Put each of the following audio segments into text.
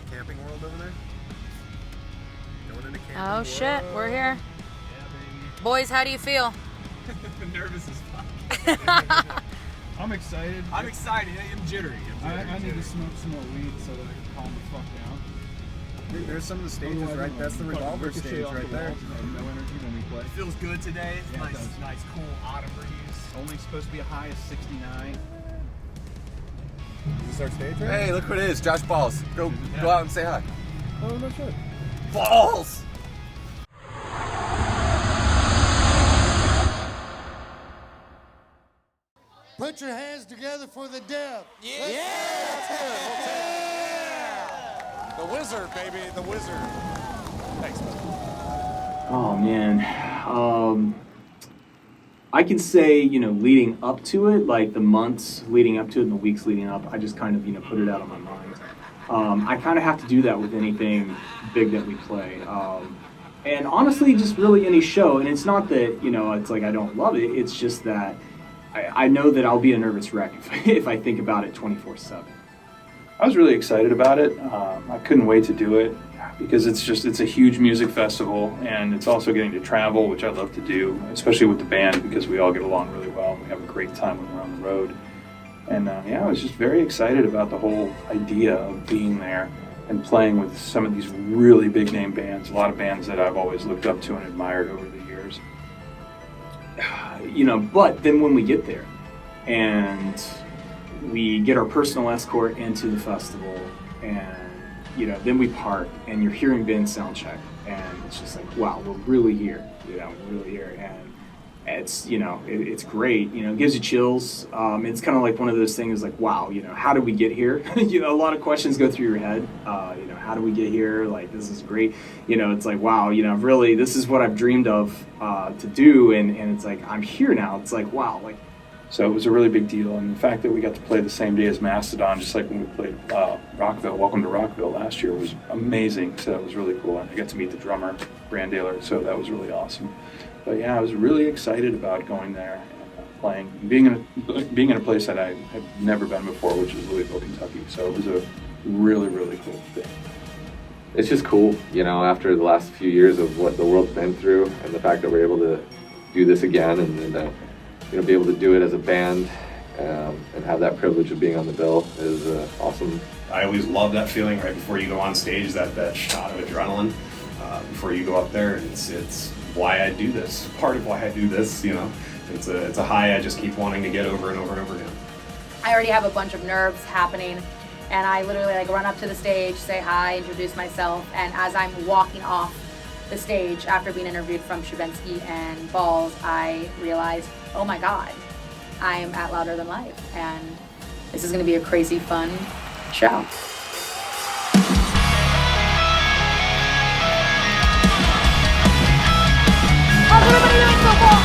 that Camping World over there? Going into Camping Oh World. shit, we're here. Yeah, baby. Boys, how do you feel? Nervous as fuck. I'm excited. I'm excited. I'm jittery. I need to smoke some more weed so that I can calm the fuck down. Dude, there's some of the stages right. That's the revolver stage right there. No energy when we play. It feels good today. It's Yeah, it nice, does. nice, cool autumn breeze. Only supposed to be a high of 69. Did you start stage right? Hey, look what it is. Josh Balls. Go out and say hi. Oh, no shit. Balls! Put your hands together for the deaf. Yeah! The wizard, baby, the wizard. Thanks, man. Oh man, I can say, leading up to it, like the months leading up to it and the weeks leading up, I just kind of, put it out of my mind. I kind of have to do that with anything big that we play. And honestly, just really any show. And it's not that, it's like I don't love it. It's just that I know that I'll be a nervous wreck if I think about it 24/7. I was really excited about it. I couldn't wait to do it because it's a huge music festival, and it's also getting to travel, which I love to do, especially with the band because we all get along really well and we have a great time when we're on the road. And I was just very excited about the whole idea of being there and playing with some of these really big name bands, a lot of bands that I've always looked up to and admired over the years. But then when we get there and we get our personal escort into the festival and, then we park and you're hearing Ben sound check and it's just like, wow, we're really here, we're really here. And it's, it's great, it gives you chills. It's kind of like one of those things like, wow, how did we get here? A lot of questions go through your head. How do we get here? Like, this is great. It's like, wow, really, this is what I've dreamed of to do. And it's like, I'm here now. It's like, wow. So it was a really big deal. And the fact that we got to play the same day as Mastodon, just like when we played Rockville, Welcome to Rockville last year, was amazing. So it was really cool. And I got to meet the drummer, Brandaler, so that was really awesome. But yeah, I was really excited about going there and playing, being in a place that I had never been before, which is Louisville, Kentucky. So it was a really, really cool thing. It's just cool, after the last few years of what the world's been through, and the fact that we're able to do this again, and be able to do it as a band, and have that privilege of being on the bill is awesome. I always love that feeling right before you go on stage, that shot of adrenaline before you go up there. It's why I do this. Part of why I do this, it's a high I just keep wanting to get over and over and over again. I already have a bunch of nerves happening, and I literally run up to the stage, say hi, introduce myself, and as I'm walking off the stage after being interviewed from Stravinsky and Balls, I realized, oh my God, I am at Louder Than Life, and this is going to be a crazy fun show. How's everybody doing so far?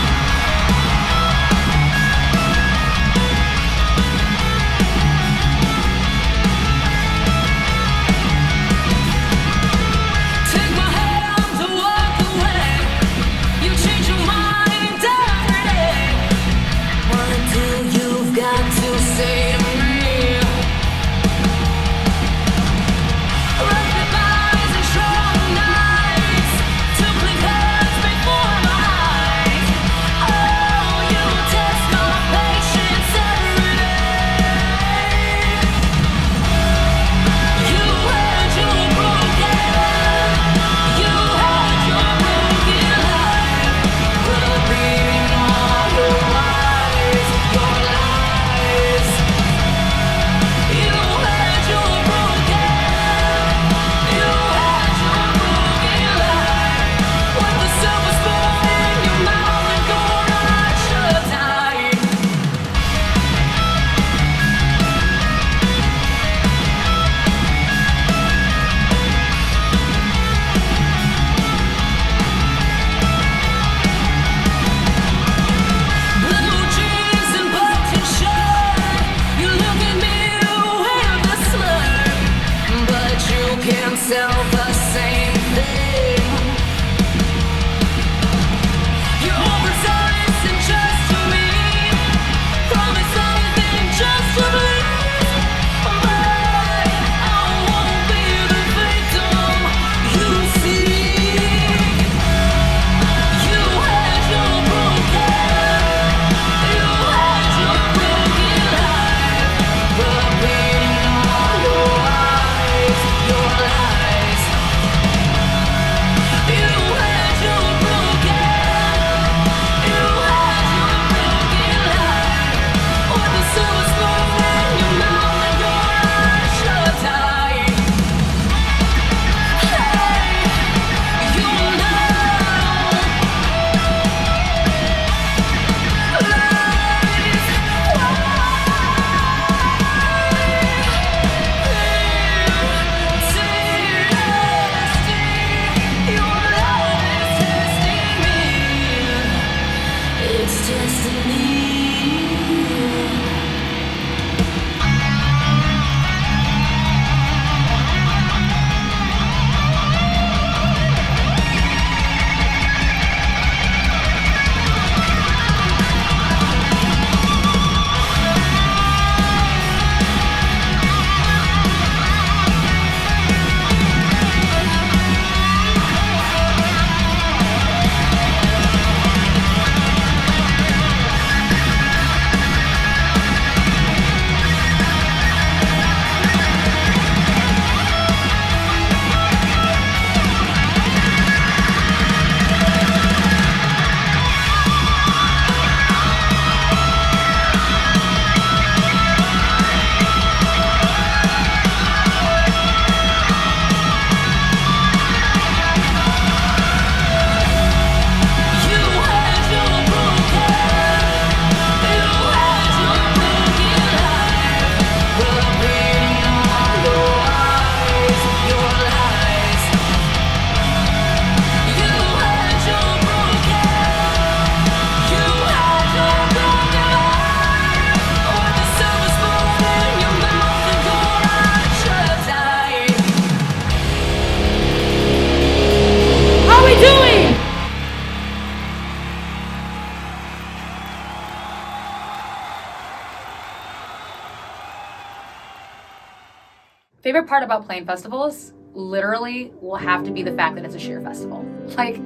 Favorite part about playing festivals literally will have to be the fact that it's a sheer festival. Like,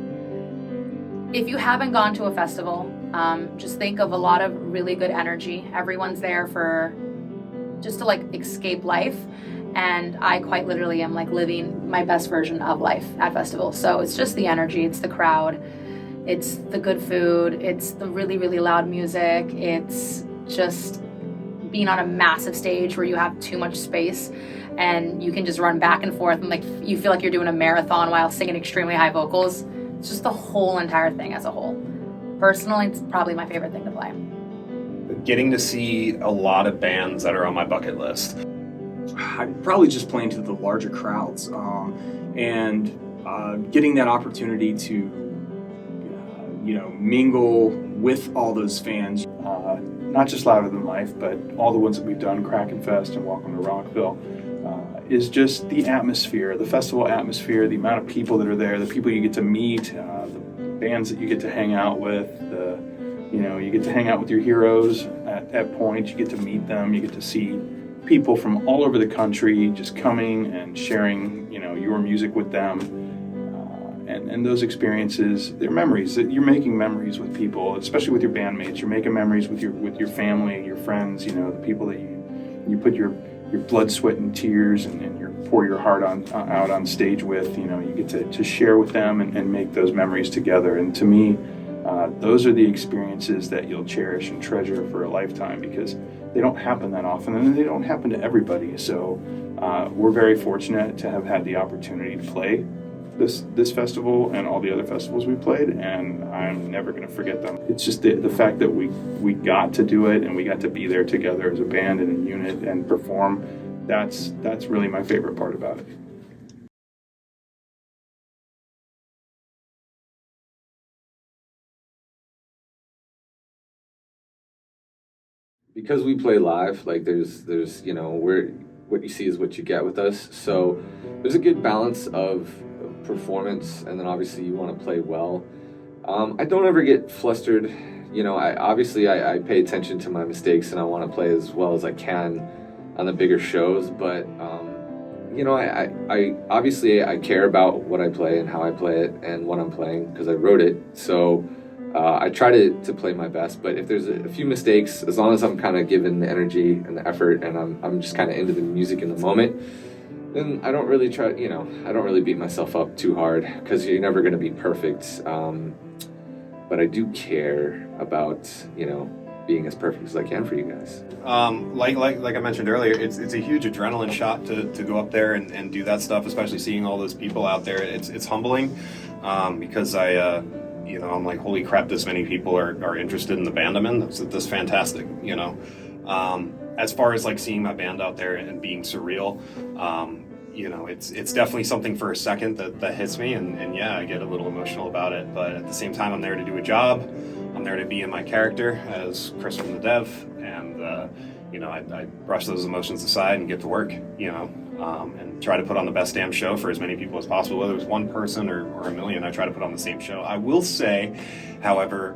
if you haven't gone to a festival, just think of a lot of really good energy. Everyone's there for just to like escape life. And I quite literally am like living my best version of life at festivals. So it's just the energy, it's the crowd, it's the good food, it's the really, really loud music. It's just being on a massive stage where you have too much space and you can just run back and forth and like you feel like you're doing a marathon while singing extremely high vocals. It's just the whole entire thing as a whole. Personally, it's probably my favorite thing to play. Getting to see a lot of bands that are on my bucket list. I'd probably just playing to the larger crowds and getting that opportunity to mingle with all those fans. Not just Louder Than Life, but all the ones that we've done, Kraken Fest and Welcome to Rockville, is just the atmosphere, the festival atmosphere, the amount of people that are there, the people you get to meet, the bands that you get to hang out with, you get to hang out with your heroes at points, you get to meet them, you get to see people from all over the country just coming and sharing, your music with them. And those experiences, they're memories. That you're making memories with people, especially with your bandmates. You're making memories with your family, your friends, the people that you put your blood, sweat, and tears and you pour your heart out on stage with. You get to share with them and make those memories together. And to me, those are the experiences that you'll cherish and treasure for a lifetime, because they don't happen that often and they don't happen to everybody. So we're very fortunate to have had the opportunity to play this festival and all the other festivals we played, and I'm never going to forget them. It's just the fact that we got to do it and we got to be there together as a band and a unit and perform. That's really my favorite part about it. Because we play live, like there's what you see is what you get with us. So there's a good balance of performance, and then obviously you want to play well. I don't ever get flustered. I pay attention to my mistakes and I want to play as well as I can on the bigger shows, but I obviously I care about what I play and how I play it and what I'm playing because I wrote it. So I try to play my best, but if there's a few mistakes, as long as I'm kind of given the energy and the effort and I'm just kind of into the music in the moment, then I don't really I don't really beat myself up too hard, because you're never going to be perfect. But I do care about, being as perfect as I can for you guys. Like I mentioned earlier, it's a huge adrenaline shot to go up there and do that stuff, especially seeing all those people out there. It's humbling, because I'm like, holy crap, this many people are interested in the band I'm in. That's fantastic, As far as like seeing my band out there and being surreal, it's definitely something for a second that hits me, and yeah, I get a little emotional about it. But at the same time, I'm there to do a job. I'm there to be in my character as Chris from the Dev, and I brush those emotions aside and get to work, and try to put on the best damn show for as many people as possible, whether it's one person or a million. I try to put on the same show. I will say, however,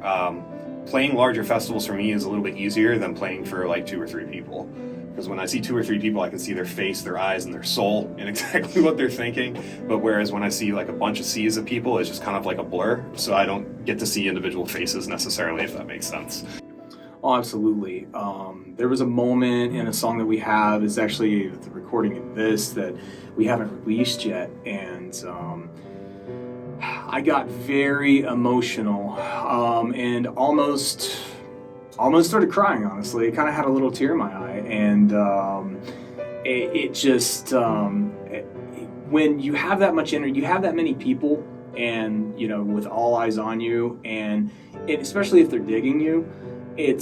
playing larger festivals for me is a little bit easier than playing for like 2 or 3 people. Because when I see 2 or 3 people, I can see their face, their eyes, and their soul and exactly what they're thinking. But whereas when I see like a bunch of seas of people, it's just kind of like a blur. So I don't get to see individual faces necessarily, if that makes sense. Oh, absolutely. There was a moment in a song that we have, it's actually the recording of this, that we haven't released yet. And I got very emotional and almost started crying, honestly. It kind of had a little tear in my eye. And it just, when you have that much energy, you have that many people and, with all eyes on you, and especially if they're digging you, it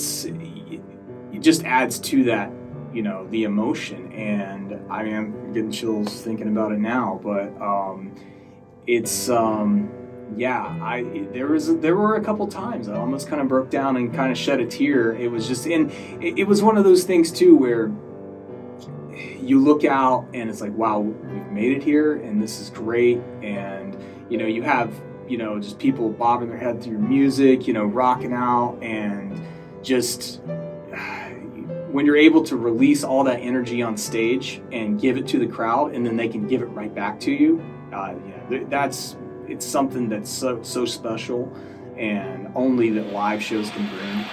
just adds to that, the emotion. And I mean, I'm getting chills thinking about it now, but it's, there were a couple times I almost kind of broke down and kind of shed a tear. It was just, and it was one of those things too where you look out and it's like, wow, we've made it here and this is great. And you have just people bobbing their head to your music, rocking out, and just when you're able to release all that energy on stage and give it to the crowd, and then they can give it right back to you, it's something that's so special, and only that live shows can bring.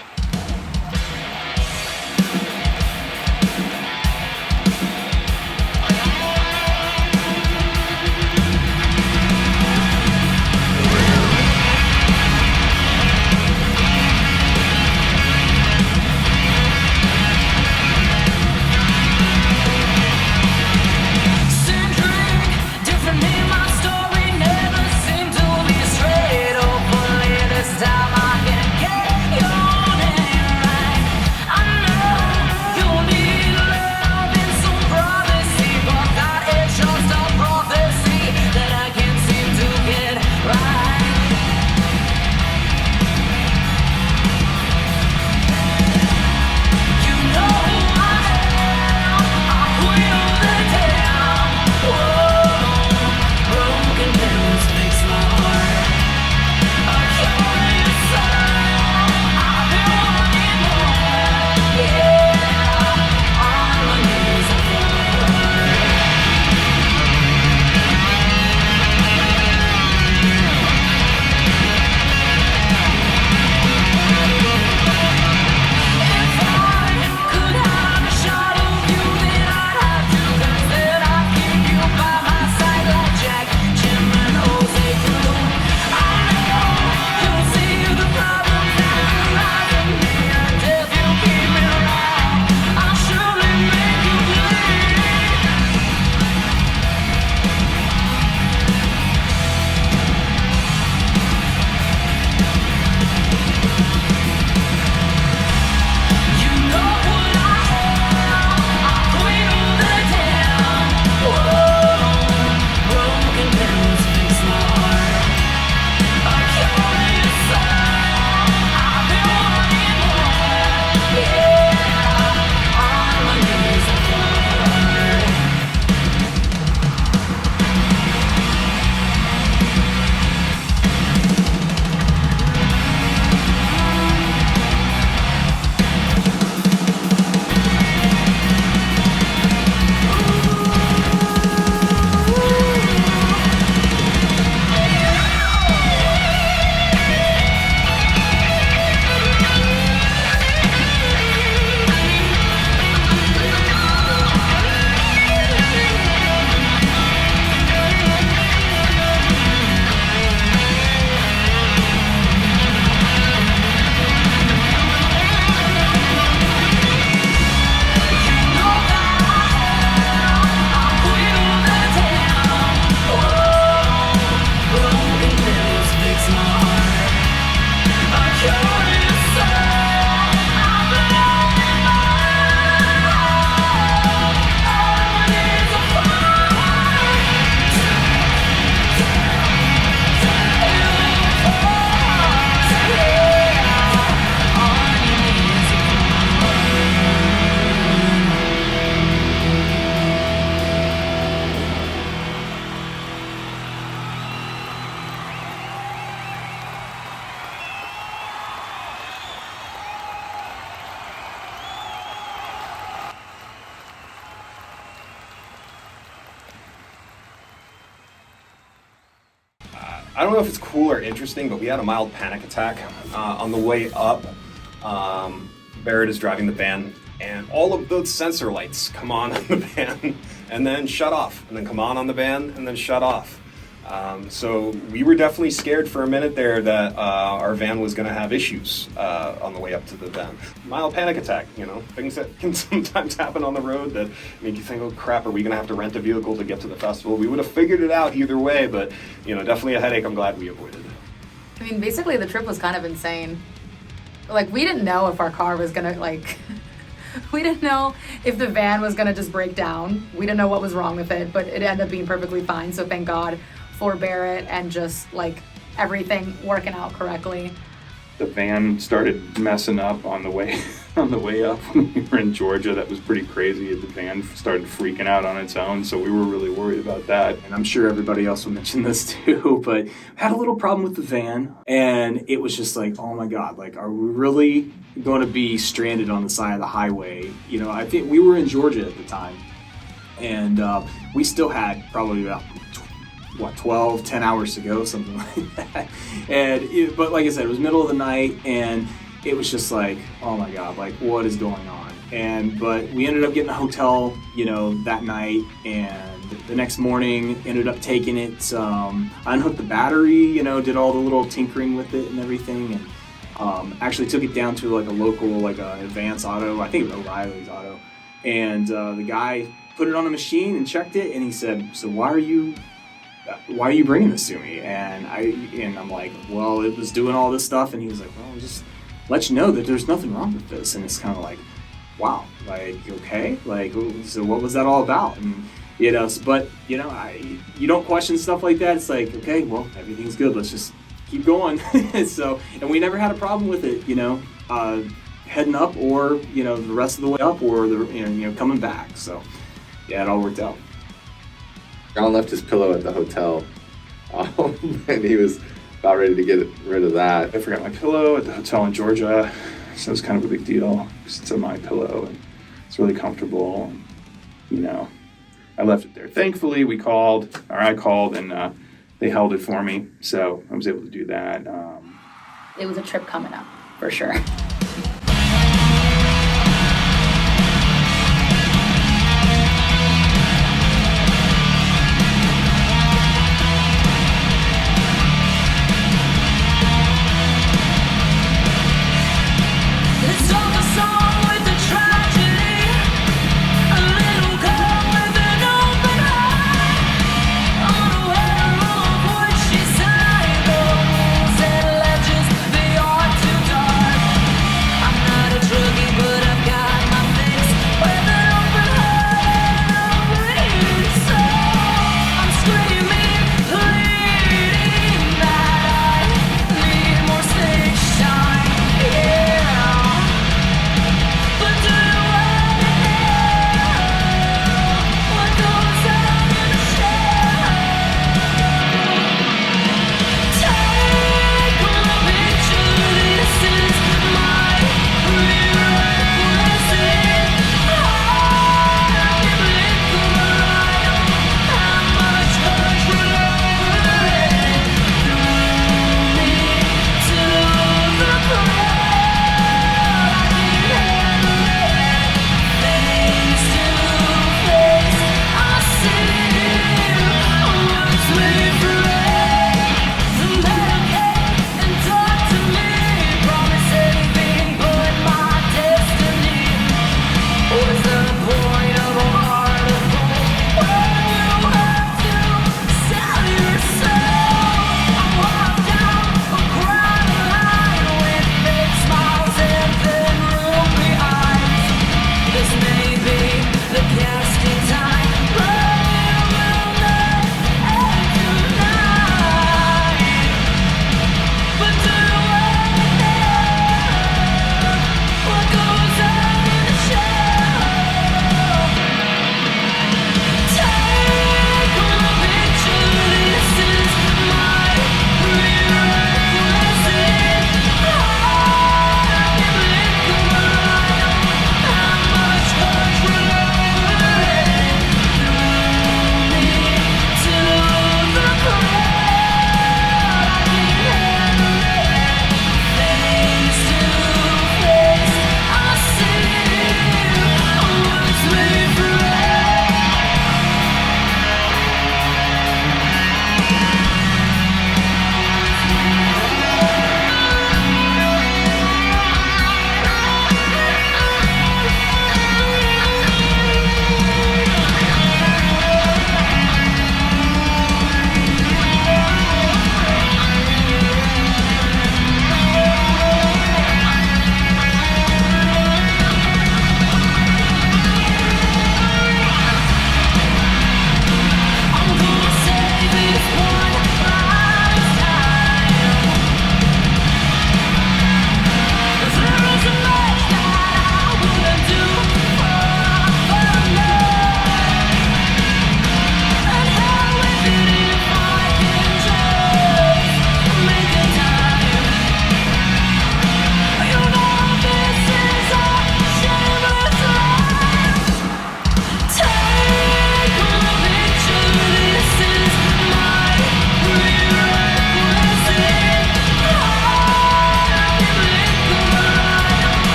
I don't know if it's cool or interesting, but we had a mild panic attack on the way up. Barrett is driving the van, and all of the sensor lights come on the van and then shut off, and then come on the van and then shut off. So we were definitely scared for a minute there that our van was going to have issues on the way up to the van. Mild panic attack, you know, things that can sometimes happen on the road that make you think, oh crap, are we going to have to rent a vehicle to get to the festival? We would have figured it out either way, but, you know, definitely a headache I'm glad we avoided. I mean, basically the trip was kind of insane. Like, we didn't know if our car was going to, like... We didn't know if the van was going to just break down. We didn't know what was wrong with it, but it ended up being perfectly fine, so thank God for Barrett and just, like, everything working out correctly. the van started messing up on the way up when we were in Georgia. That was pretty crazy. The van started freaking out on its own, so we were really worried about that. And I'm sure everybody else will mention this too, but had a little problem with the van, and it was just like, oh my God, like, are we really going to be stranded on the side of the highway? You know, I think we were in Georgia at the time, and we still had probably about 10 hours to go, something like that. But like I said, it was middle of the night, and it was just like, oh my God, like, what is going on? But we ended up getting a hotel, you know, that night, and the next morning ended up taking it, unhooked the battery, you know, did all the little tinkering with it and everything, and actually took it down to like a local, like a Advance Auto, I think it was O'Reilly's Auto, and the guy put it on a machine and checked it, and he said, so why are you bringing this to me? And I'm like, well, it was doing all this stuff. And he was like, well, just let you know that there's nothing wrong with this. And it's kind of like, wow, like, okay, like, so what was that all about? And you know, but you know, you don't question stuff like that. It's like, okay, well, everything's good, let's just keep going. So, and we never had a problem with it, you know, heading up, or you know, the rest of the way up, or coming back. So yeah, it all worked out. John left his pillow at the hotel, and he was about ready to get rid of that. I forgot my pillow at the hotel in Georgia, so it's kind of a big deal because it's a my pillow and it's really comfortable. And, you know, I left it there. Thankfully, I called, and they held it for me, so I was able to do that. It was a trip coming up, for sure.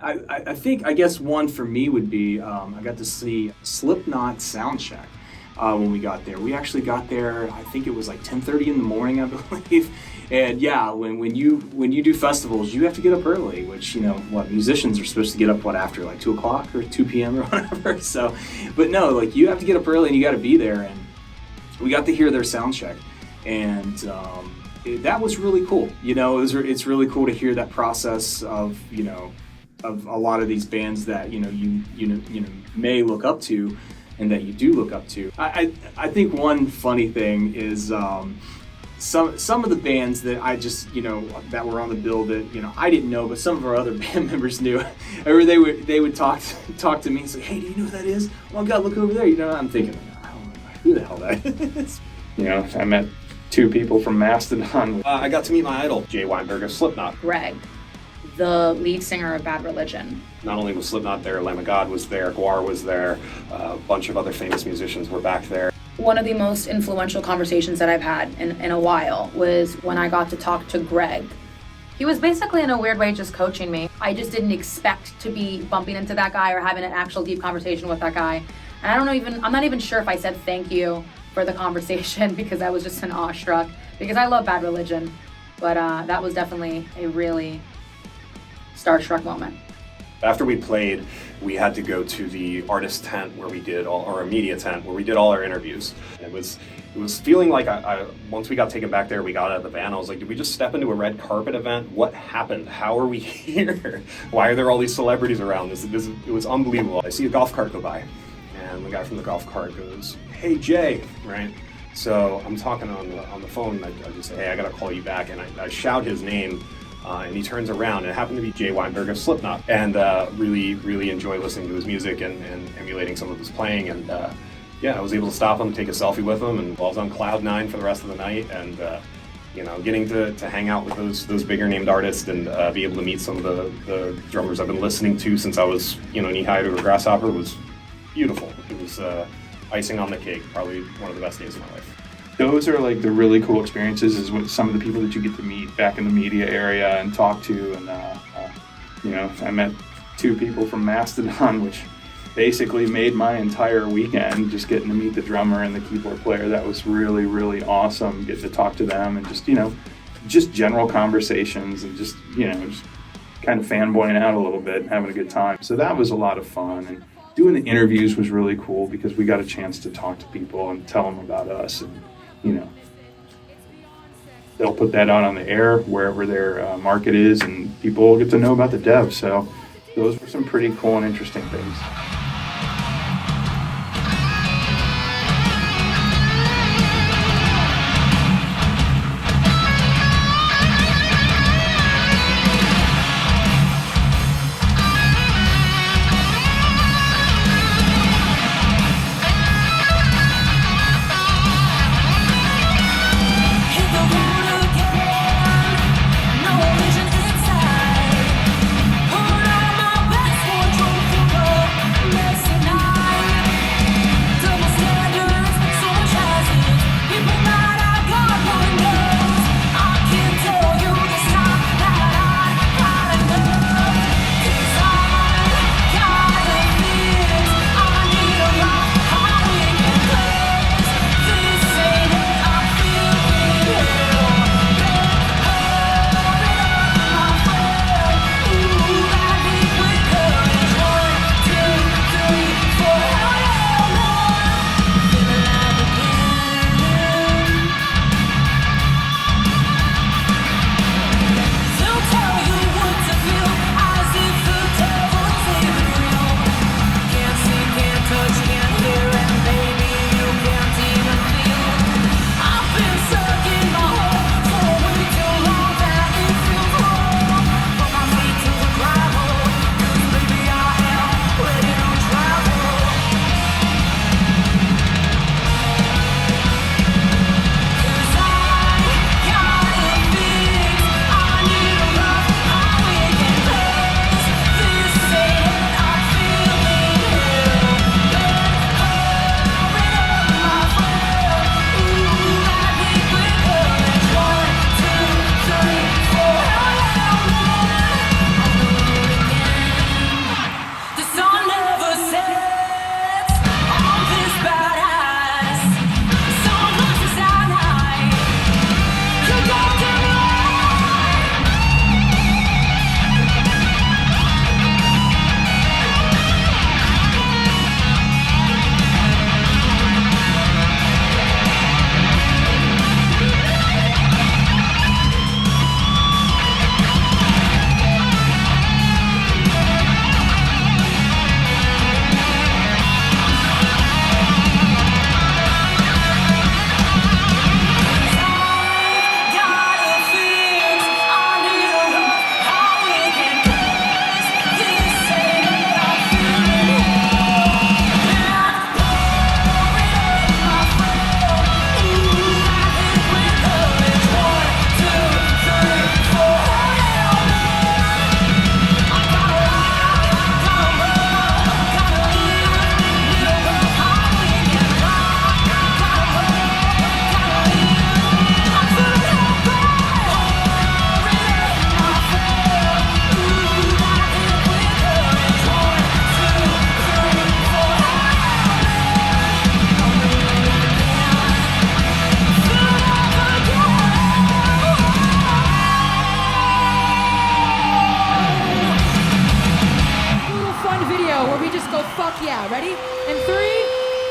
I guess one for me would be I got to see Slipknot sound check when we got there. We actually got there, I think it was like 10:30 in the morning, I believe. And yeah, when you do festivals, you have to get up early, which, you know, what, musicians are supposed to get up, what, after like 2 o'clock or 2 p.m. or whatever. So, but no, like you have to get up early and you got to be there. And we got to hear their sound check. And that was really cool. You know, it's really cool to hear that process of, you know, of a lot of these bands that, you know, may look up to and that you do look up to. I think one funny thing is some of the bands that I just, you know, that were on the bill that, you know, I didn't know, but some of our other band members knew. Or they would talk to me and say, "Hey, do you know who that is? Oh God, look over there." You know, I'm thinking, I don't know who the hell that is. You know, I met 2 people from Mastodon. I got to meet my idol, Jay Weinberg of Slipknot. Greg, the lead singer of Bad Religion. Not only was Slipknot there, Lamb of God was there, Guar was there, a bunch of other famous musicians were back there. One of the most influential conversations that I've had in a while was when I got to talk to Greg. He was basically, in a weird way, just coaching me. I just didn't expect to be bumping into that guy or having an actual deep conversation with that guy. And I'm not even sure if I said thank you for the conversation because I was just an awestruck, because I love Bad Religion. But that was definitely a really starstruck moment. After we played, we had to go to the artist tent where we did our media tent where we did all our interviews. It was feeling like I once we got taken back there, we got out of the van, I was like, did we just step into a red carpet event? What happened? How are we here? Why are there all these celebrities around? It was unbelievable. I see a golf cart go by, and the guy from the golf cart goes, "Hey Jay," right? So I'm talking on the phone, and I just say, "Hey, I gotta call you back," and I shout his name. And he turns around, and it happened to be Jay Weinberg of Slipknot, and really enjoy listening to his music and emulating some of his playing. And yeah, I was able to stop him, take a selfie with him, and I was on cloud 9 for the rest of the night. And you know, getting to hang out with those bigger named artists and be able to meet some of the drummers I've been listening to since I was, you know, knee-high to a grasshopper was beautiful. It was icing on the cake, probably one of the best days of my life. Those are like the really cool experiences, is with some of the people that you get to meet back in the media area and talk to. And you know, I met 2 people from Mastodon, which basically made my entire weekend, just getting to meet the drummer and the keyboard player. That was really awesome, getting to talk to them and just, you know, just general conversations and just, you know, just kind of fanboying out a little bit and having a good time. So that was a lot of fun. And doing the interviews was really cool because we got a chance to talk to people and tell them about us. And you know, they'll put that out on the air wherever their market is, and people will get to know about the devs. So those were some pretty cool and interesting things. yeah. Ready? In 3,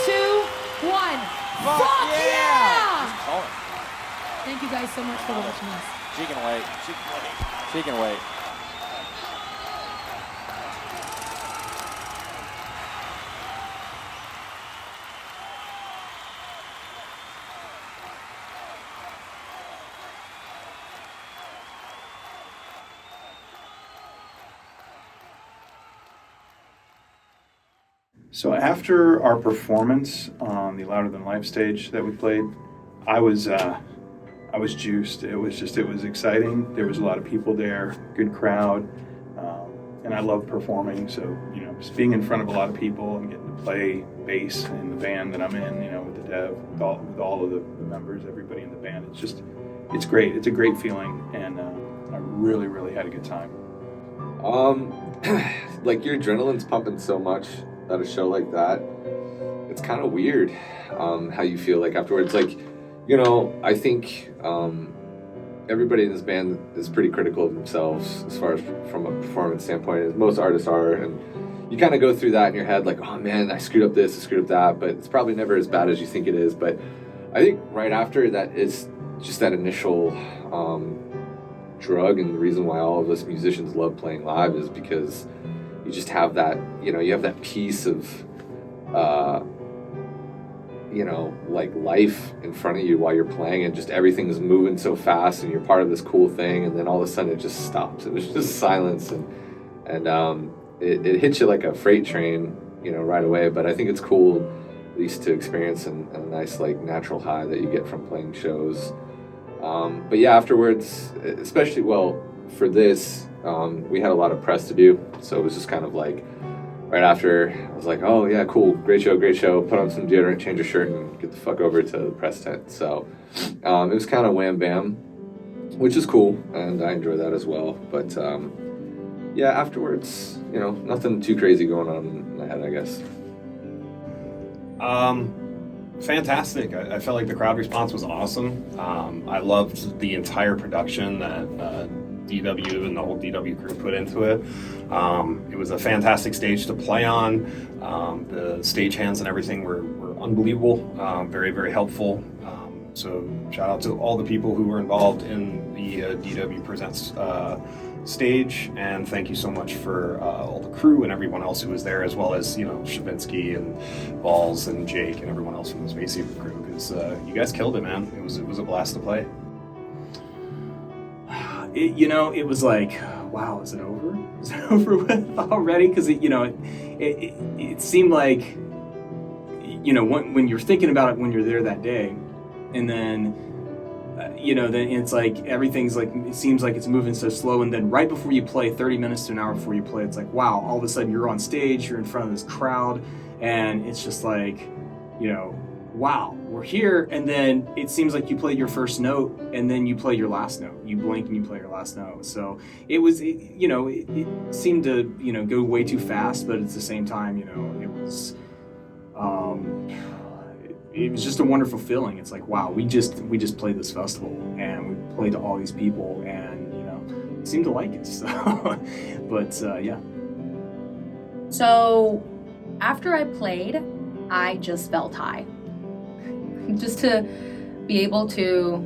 2, 1. Fuck yeah! Thank you guys so much for watching us. She can wait. She can wait. So after our performance on the Louder Than Life stage that we played, I was juiced. It was exciting. There was a lot of people there, good crowd, and I love performing. So just being in front of a lot of people and getting to play bass in the band that I'm in, with the dev, with all of the members, everybody in the band. It's great. It's a great feeling, and I really, really had a good time. Like your adrenaline's pumping so much at a show like that. It's kind of weird how you feel like afterwards. Like, I think everybody in this band is pretty critical of themselves as far as from a performance standpoint, as most artists are, and you kind of go through that in your head like, oh man, I screwed up this, I screwed up that, but it's probably never as bad as you think it is. But I think right after that is just that initial drug, and the reason why all of us musicians love playing live is because you just have that, you have that piece of like life in front of you while you're playing, and just everything's moving so fast and you're part of this cool thing, and then all of a sudden it just stops and there's just silence, and it hits you like a freight train, right away. But I think it's cool at least to experience a nice like natural high that you get from playing shows. But yeah, afterwards, especially for this, we had a lot of press to do, so it was just kind of like right after, I was like, oh yeah, cool, great show, put on some deodorant, change your shirt, and get the fuck over to the press tent. So it was kind of wham bam, which is cool, and I enjoy that as well. But yeah, afterwards, nothing too crazy going on in my head, I guess. Fantastic. I felt like the crowd response was awesome. I loved the entire production that DW and the whole DW crew put into it. It was a fantastic stage to play on. The stagehands and everything were unbelievable, very, very helpful. So shout out to all the people who were involved in the DW Presents stage, and thank you so much for all the crew and everyone else who was there, as well as Shavinsky and Balls and Jake and everyone else from the Space Saver crew, because you guys killed it, man. It was a blast to play. It was like, wow, is it over? Is it over with already? Because it seemed like, when you're thinking about it when you're there that day, and then then it's like everything's like, it seems like it's moving so slow, and then right before you play, 30 minutes to an hour before you play, it's like, wow, all of a sudden you're on stage, you're in front of this crowd, and it's just like, wow, we're here. And then it seems like you play your first note, and then you play your last note. You blink and you play your last note. So it seemed to go way too fast, but at the same time, it was just a wonderful feeling. It's like, wow, we just played this festival, and we played to all these people, and it seemed to like it. So, but yeah. So after I played, I just felt high. Just to be able to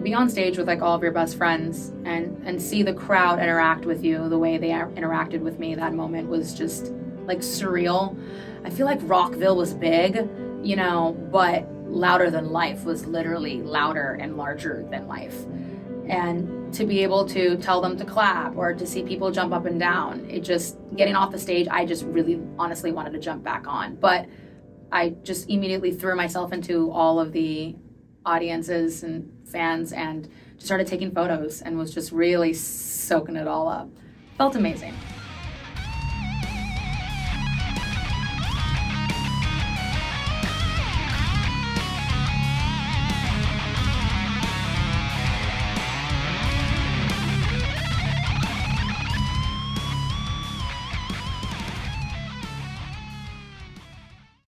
be on stage with like all of your best friends and see the crowd interact with you the way they interacted with me, that moment was just like surreal. I feel like Rockville was big, but Louder Than Life was literally louder and larger than life. And to be able to tell them to clap or to see people jump up and down, getting off the stage, I just really honestly wanted to jump back on. But I just immediately threw myself into all of the audiences and fans and just started taking photos and was just really soaking it all up. Felt amazing.